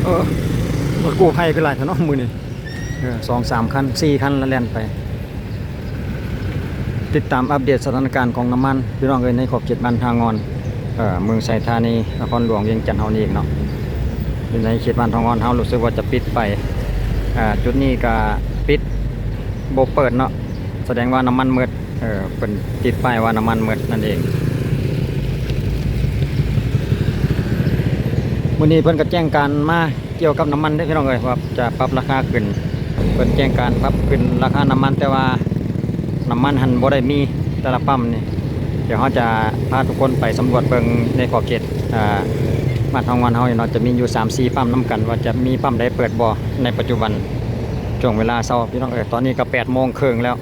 เออรถกู้ภัยคือหลายเถอะเนาะมือนี่2-3 คัน4 คันแล้วแล่นไปติดตามอัปเดตสถานการณ์ของน้ำมันพี่น้องเอ้ยในขอบเขตบ้านทางงอนเมืองไซธานีนครหลวงเวียงจันทน์เฮานี่เองเนาะในเขตบ้านทางงอนเฮารู้สึกว่าจะปิดไปจุดนี้ก็ปิดบ่เปิดเนาะแสดงว่าน้ำมันหมดเป็นติดป้ายว่าน้ำมันหมดนั่นเองมื้อนี้เพิ่นก็แจ้งการมาเกี่ยวกับน้ำมันได้พี่น้องเอ้ยว่าจะปรับราคาขึ้นเพิ่นแจ้งการปรับขึ้นราคาน้ำมันแต่ว่าน้ำมันหันบ่ได้มีแต่ละปั๊มนี่เดี๋ยวเขาจะพาทุกคนไปสำรวจเบิ่งในขอบเขตบ้านทองวันเฮาเนาะจะมีอยู่ 3-4 ปั๊มนำกันว่าจะมีปั๊มใดเปิดบ่ในปัจจุบันช่วงเวลาเช้าพี่น้องเอ้ยตอนนี้ก็8:30แล้ว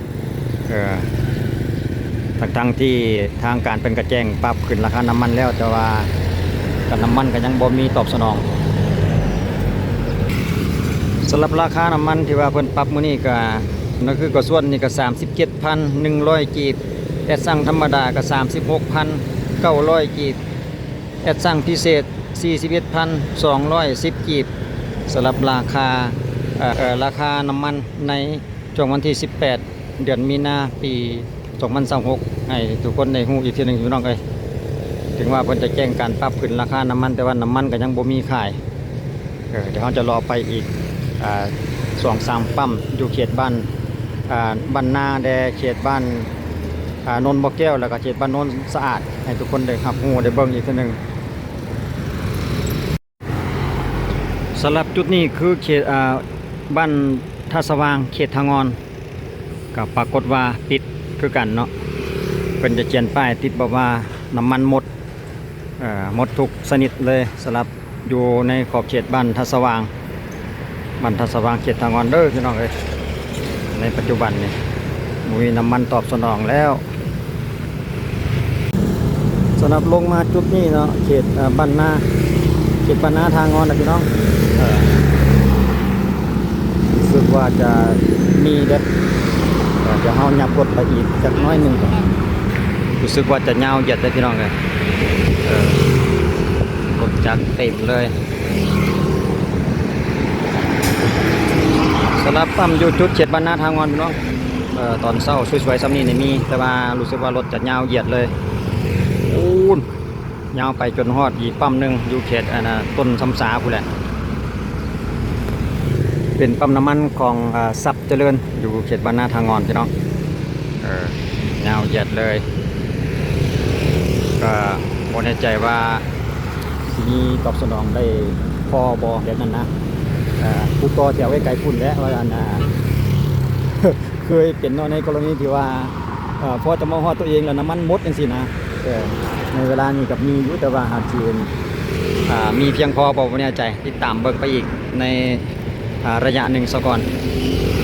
ทั้งที่ทางการเป็นกระแจ้งปรับขึ้นราคาน้ำมันแล้วแต่ว่ากับน้ำมันก็ยังบ่มีตอบสนองสำหรับราคาน้ำมันที่ว่าเพิ่นปรับมื้อนี้ก็นั่นคือกระส่วนนี่ก็ 37,100 กีบแอดสั่งธรรมดาก็ 36,900 กีบแอดสั่งพิเศษ 41,210 กีบสำหรับราคาน้ำมันในช่วงวันที่18เดือนมีนาปี2026ให้ทุกคนได้ฮู้อีกทีนึงพี่น้องเอ้ยถึงว่าเพิ่นจะแจ้งการปรับขึ้นราคาน้ำมันแต่ว่าน้ำมันก็ยังบ่มีขายเดี๋ยวเราจะรอไปอีก2-3 ปั๊มอยู่เขตบ้านนาแดเขตบ้านนนท์บ่อแก้วแล้วก็เขตบ้านโนนสะอาดให้ทุกคนได้รับรู้ได้เบิ่งอีกทีนึงสำหรับจุดนี้คือเขตบ้านท่าสว่างเขตทางงอนก็ปรากฏว่าปิดคือกันเนาะเพิ่นจะเขียนป้ายติดบอกว่าน้ำมันหมดหมดทุกชนิดเลยสำหรับอยู่ในขอบเขตบ้านท่าสว่างเขตทางงอนเด้อพี่น้องเอ้ยในปัจจุบันนี่มีน้ำมันตอบสนองแล้วสำหรับลงมาจุดนี้เนาะเขตบ้านนาทางงอนนะพี่น้องรู้สึกว่าจะมีเด็ดเดี๋ยวเฮาหยับกดไปอีกจักน้อยหนึ่งรู้สึกว่าจะยาวเหยียดเลยพี่น้องเลยรถจักรเต็มเลยสำหรับปั๊มอยู่จุดเขตบ้านนาทางงอนพี่น้องตอนเช้าสวยๆซ้ำนี้นี่มีแต่ว่ารู้สึกว่ารถจะยาวเหยียดเลยอู้นยาวไปจนฮอดอีกปั๊มหนึ่งอยู่เขตต้นซ้ำสาผู้แหละเป็นปั๊มน้ำมันของซับเจริญอยู่เขตบ้านนาทางงอนพี่น้องยาวเหยียดเลยก็บ่แน่ใจว่าสิมีตอบสนองได้พอบอแบบนั้นนะผู้ต่อแถวไว้ไกลพุ่นแล้วว่าเคยเป็นในกรณีที่ว่าพอจะมาฮอดตัวเองแล้วน้ำมันหมดจังซี่นะในเวลานี้กับมีอยู่แต่ว่าหากสิมีเพียงพอบ่แน่ใจติดตามเบิ่งไปอีกในระยะหนึ่งซะก่อน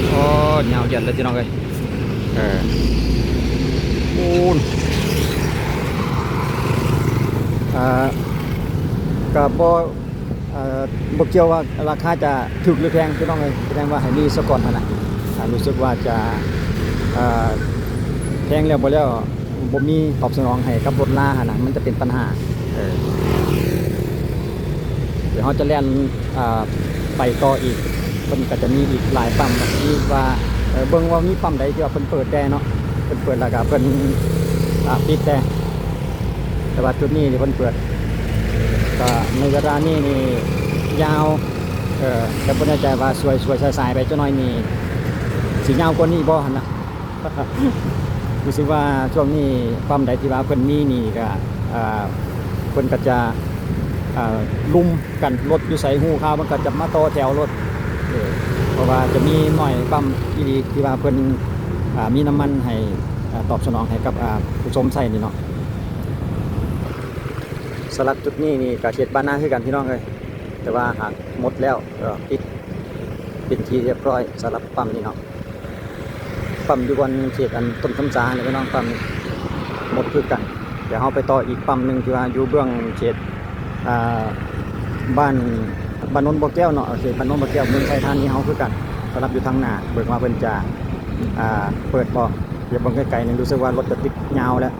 โอ้ยาวเหยียดเลยพี่น้องเอ้ยปูนกับบ่เกี่ยวว่าราคาจะถูกหรือแพงพี่น้องเอ้ยแสดงว่าให้มีซะก่อนนะรู้สึกว่าจะแพงแล้วบ่แล้วบ่มีตอบสนองให้กับรถลานะมันจะเป็นปัญหาเดี๋ยวเขาจะเล่นไปต่ออีกเพิ่นก็จะมีอีกหลายปั๊มที่ว่าเบิ่งว่ามีปั๊มใดที่ว่าเพิ่นเปิดแต่เนาะเพิ่นเปิดแล้วก็เพิ่นปิดแต่ว่าจุดนี้ที่เพิ่นเปิดก็ในเวลานี้นี่ยาวแต่บ่แน่ใจว่าสวยๆสายๆไปจักหน่อยนี่สิยาวกว่านี้บ่หั่นน่ะ รู้สึกว่าช่วงนี้ปั๊มใดที่ว่าเพิ่นมีนี่ก็เพิ่นก็จะลุมกันรถอยู่ใส่หูข้าวมันก็จะมาต่อแถวรถเพราะว่าจะมีหน่อยปั๊มที่ว่าเพิ่นมีน้ำมันให้ตอบสนองให้กับผู้ชมใส่นี่เนาะสลักจุดนี้นี่ก็เขตบ้านนาคือกันพี่น้องเลยแต่ว่าหากหมดแล้วก็ปิดเป็นที่เรียบร้อยสำหรับปั๊มนี่เนาะปั๊มอยู่บนเขตต้นซ้ำสาเนี่ยพี่น้องปั๊มหมดคือกันเดี๋ยวเราไปต่ออีกปั๊มหนึ่งที่ว่าอยู่เบื้องเขตบ้านนนท์บ่อแก้วเนาะเขตบ้านนนท์บ่อแก้วเมืองไทยธานีเฮาคือกันสำหรับอยู่ทางหน้าเบิกมาเพิ่นจะเปิดบ่เดี๋ยวเบิ่งไกลๆนี่รู้สึกว่ารถจะติดยาวแล้ว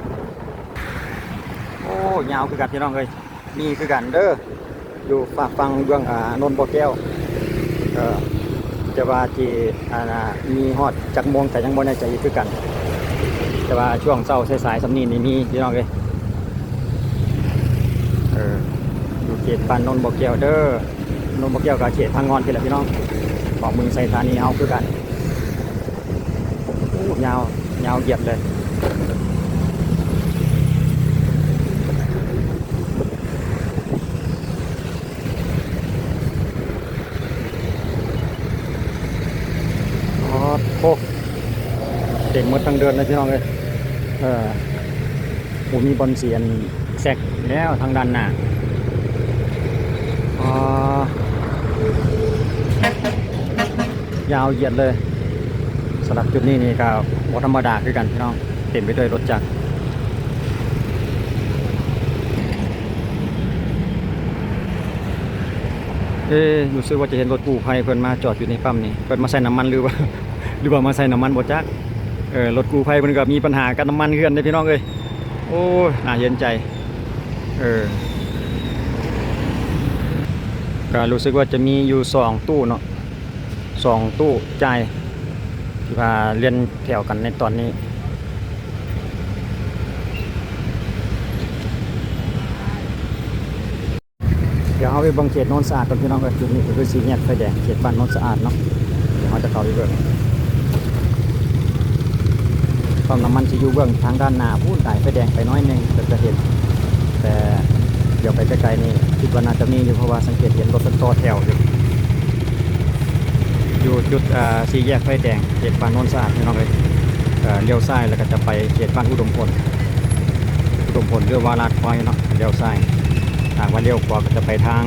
โอ้ยาวคือกันพี่น้องเอ้ยนี่คือกันเด้อ อยู่ฝากฟังเบื้องนนท์บ่อแก้วแต่ว่าที่มีฮอดจักโมงแต่ยังบ่แน่ใจอีกคือกัน แต่ว่าช่วงเช้าสายๆสำนีนี่มีพี่น้องเลยอยู่เขตบ้านนนท์บ่อแก้วเด้อนนท์บ่อแก้วกับเขตพังงอนพี่แหละพี่น้องของมึงใส่ธานีเฮาคือกันยาวยาวเหยียดเลยโอ้เด็กหมดทางเดินเลยพี่น้องเลยผมมีบอลเสียนแซกแล้วทางด้านหน้ายาวเหยียดเลยสำหรับจุดนี้นี่ก็บ่ธรรมดาคือกันพี่น้องเต็มไปด้วยรถจักรรู้สึกว่าจะเห็นรถกู้ภัยเพิ่นมาจอดอยู่ในปั๊มนี่เพิ่นมาใส่น้ำมันหรือว่ามาใส่น้ำมันบ่จักรถกู้ภัยเพิ่นก็มีปัญหากับน้ำมันเฮือนเด้พี่น้องเอ้ยโอ้ยน่าเย็นใจก็รู้สึกว่าจะมีอยู่2ตู้เนาะ2ตู้จ่ายที่พาเรียนแถวกันในตอนนี้เดี๋ยวเอาไปบังเขตโนนสะอาดก่อนพี่น้องกันจุดนี้คือสี่แยกไฟแดงเขตบ้านโนนสะอาดเนาะเดี๋ยวเราจะเข้าไปเบิ่งปั๊มน้ำมันจะอยู่เบื้องทางด้านหน้าพูดได้ไฟแดงไปน้อยนึงจะเห็นแต่เดี๋ยวไปไกลๆนี่คิดว่าน่าจะมีอยู่เพราะว่าสังเกตเห็นรถเป็นต่อแถวอยู่จุดสี่แยกไฟแดงเขตบ้านโนนสะอาดพี่น้องเลยเลี้ยวซ้ายแล้วก็จะไปเขตบ้านอุดมพลเรือว่าลาดควายเนาะเลี้ยวซ้ายทางว่าเลี้ยวขวาก็จะไปทาง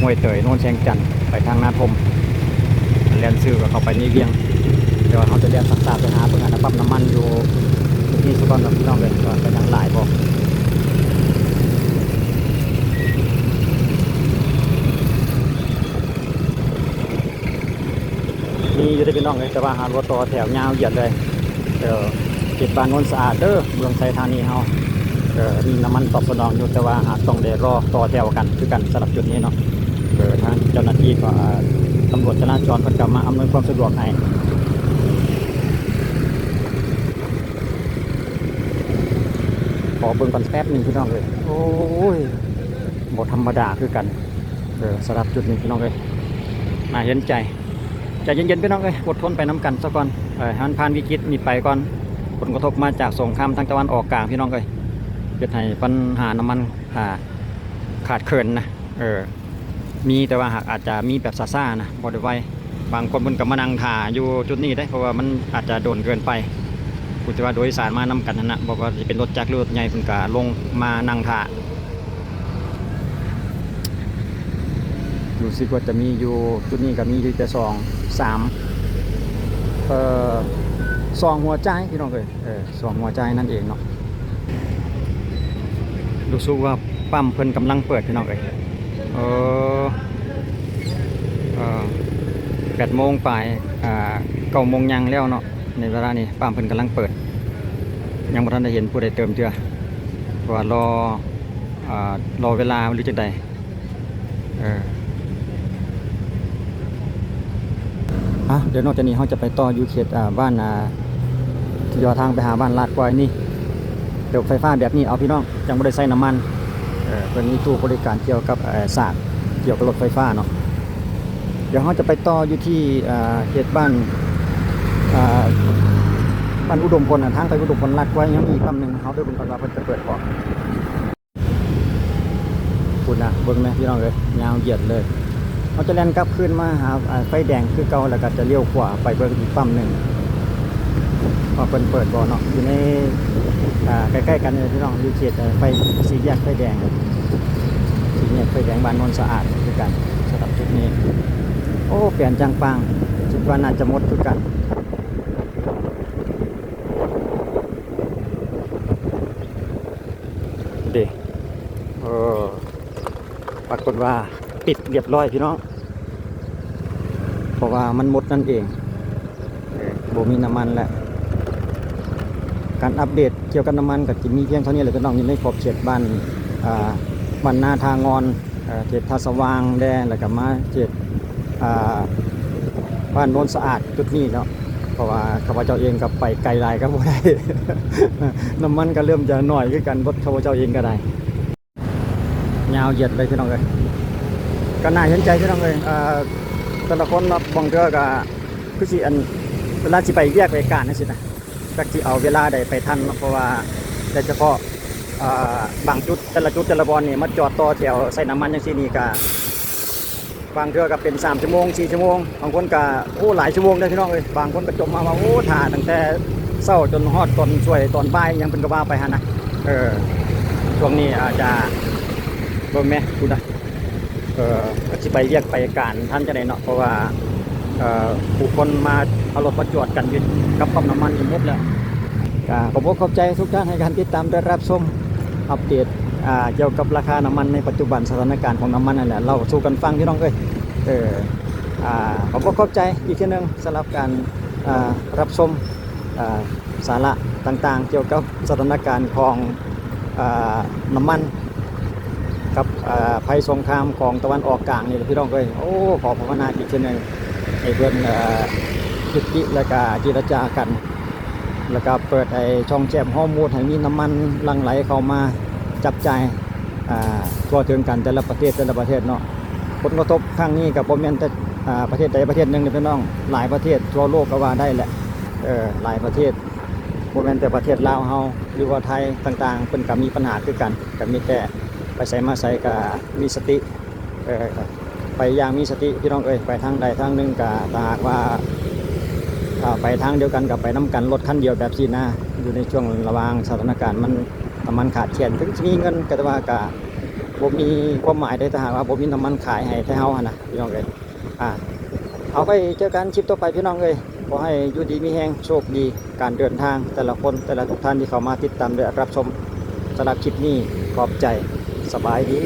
ห้วยเตยโน่นแสงจันทร์ไปทางนาทมเลียนซื้อก็เข้าไปนี่เวียงเดี๋ยวเขาจะเรียนสักษาไปหาเพื่อนปั๊มน้ำมันอยู่ที่สุพรรณพี่น้องเลยก็ไปทางหลายบอกมีอยู่ที่พี่น้องเลยแต่ว่าหารถต่อแถวยาวเหยียดเลยเขตบ้านโนนสะอาดเด้อเมืองไทยธานีเฮามีน้ำมันตอบสนองอยู่แต่ว่าหากต้องได้รอต่อแถวกันคือกันสำหรับจุดนี้เนาะทางเจ้าหน้าที่ก็ตำรวจจราจรเพิ่นก็มาอำนวยความสะดวกให้ขอเบิ่งก่อนแป๊บนึงพี่น้องเลยโอ้ยบ่ธรรมดาคือกันสำหรับจุดนี้พี่น้องเลยน่าเห็นใจเย็นๆพี่น้องเลยอดทนไปน้ำกันซะก่อนให้มันผ่านวิกฤตนี้ไปก่อนผลกระทบมาจากสงครามทางตะวันออกกลางพี่น้องเลยเกิดให้ปัญหาน้ำมันขาดเคินนะมีแต่ว่าหากอาจจะมีแบบซ่าๆนะบ่ได้ไวบางคนเพิ่นก็มานั่งถ่าอยู่จุดนี้ได้เพราะว่ามันอาจจะโดนเกินไปพูดว่าโดยสารมานำกันนั่นนะบอกว่าจะเป็นรถจักรหรือรถใหญ่เพิ่นก็ลงมานั่งถ่ารู้สึกว่าจะมีอยู่จุดนี้ก็มีอยู่แต่2หัวใจพี่น้องเลย2หัวใจนั่นเองเนาะรู้สึกว่าปั๊มเพิ่นกำลังเปิดพี่น้องเลย8 โมงไป9 โมงยังแล้วเนาะในเวลานี้ปั๊มเพิ่นกำลังเปิดยังบ่ทันได้เห็นผู้ใดเติมเจือเพราะว่ารอเวลาหรือจังใดเดี๋ยวนอกจากนี้เขาจะไปต่ออยู่เขตบ้านที่ยอทางไปหาบ้านลาดกวายนี่เดี๋ยวไฟฟ้าแบบนี้เอาพี่น้องยังไม่ได้ใส่น้ำมันเป็นมีตู้บริการเกี่ยวกับศาสตร์เกี่ยวกับรถไฟฟ้าเนาะเดี๋ยวเขาจะไปต่ออยู่ที่เขตบ้านอุดมพลทางไปอุดมพลลาดกวายยังมีปั๊มหนึ่งเขาได้บุญกันว่าเพิ่นจะเปิดก่อนคุณนะเบิ่งไหมพี่น้องเลยยาวเหยียดเลยเขาจะแล่นกลับขึ้นมาหาไฟแดงคือเก่าแล้วก็จะเลี้ยวขวาไปเบิ่งอีกปั๊มหนึ่งพอเปิดบ่อเนาะอยู่ในใกล้ๆกันเลยพี่น้องอยู่เขตไฟสี่แยกไฟแดงสี่แยกไฟแดงบ้านโนนสะอาดคือกันสำหรับจุดนี้โอ้เปลี่ยนจังปังคิดว่าน่าจะหมดคือกันเด็ปรากฏว่าปิดเรียบร้อยพี่น้องเพราะว่ามันหมดนั่นเองบ่มีน้ำมันแล้วการอัปเดตเกี่ยวกับน้ำมันก็จะมีเพียงเท่านี้เลยพี่น้องยังไม่ครบเขตบ้านนาทางอน เขตท่าสว่างแดนแล้วก็มาเขตอ่าบ้านโนนสะอาดจุดนี้เนาะเพราะว่าข้าพเจ้าเองกับไปไกลหลายก็บ่ได้ น้ำมันก็เริ่มจะหน่อยคือกันรถข้าพเจ้าเองก็ได้ยาวเหยียดเลยพี่น้องเลยก็น่าเห็นใจพี่น้องเลยแต่ละคนมาบางเทื่อก็คือสิอันเวลาสิไปแยกไปการนั่นสินะก็สิเอาเวลาใดไปทันเนาะเพราะว่าโดยเฉพาะบางจุดแต่ละจุดแต่ละบอลนี่มาจอดต่อแถวใส่น้ำมันอย่างที่นี่ก็บางเทื่อก็เป็น3 ชั่วโมง4 ชั่วโมงบางคนก็โอ้หลายชั่วโมงเลยพี่น้องเลยบางคนก็จมมาว่าโอ้ถ่าตั้งแต่เช้าจนฮอดตอนช่วยตอนบ่ายยังเป็นกระบ้าไปฮะนะช่วงนี้อาจจะโดนไหมคุณนะก็จะไปเรียกไปการท่านจะได้เนาะเพราะว่าผู้คนมาเอารถมาจอดกันอยู่กับปั๊มน้ำมันอยู่หมดแล้วขอบคุณขอบใจทุกท่านให้การติดตามได้รับชมอัปเดตเกี่ยวกับราคาน้ำมันในปัจจุบันสถานการณ์ของน้ำมันนั่นแหละเราสู้กันฟังพี่น้องขอบคุณขอบใจอีกทีนึงสำหรับการรับชมสาระต่างๆเกี่ยวกับสถานการณ์ของน้ำมันกับภัยสงครามของตะวันออกกลางนี่พี่น้องโอ้ขอภาวนาอีกทีนึงให้เพื่อนคิดดิและก็เจรจากันแล้วก็เปิดช่องแจมข้อมูลให้มีน้ำมันหลั่งไหลเข้ามาจับจ่ายทั่วถึงกันแต่ละประเทศเนาะผลกระทบครั้งนี้กับบ่แม่นแต่ประเทศใดประเทศหนึ่งพี่น้องหลายประเทศทั่วโลกก็ว่าได้แหละหลายประเทศบ่แม่นแต่ประเทศลาวเฮาหรือว่าไทยต่างๆเพิ่นก็มีปัญหาคือกันก็มีแต่ไปใส่มาใส่ก็มีสติไปอย่างมีสติพี่น้องไปทางใดทางหนึ่งก็ถ้าหากว่าไปทางเดียวกันกับไปน้ำกันรถคันเดียวแบบนี้นะอยู่ในช่วงระหว่างสถานการณ์มันขาดแคลนถึงจะมีเงินก็แต่ว่าก็บ่มีความหมายได้ถ้าหากว่าบ่มีน้ำมันขายให้เฮานะพี่น้องเอาไปเจอกันคลิปต่อไปพี่น้องขอให้อยู่ดีมีแฮงโชคดีการเดินทางแต่ละคนแต่ละทุกท่านที่เข้ามาติดตามและรับชมสำหรับคลิปนี้ขอบใจสบายดี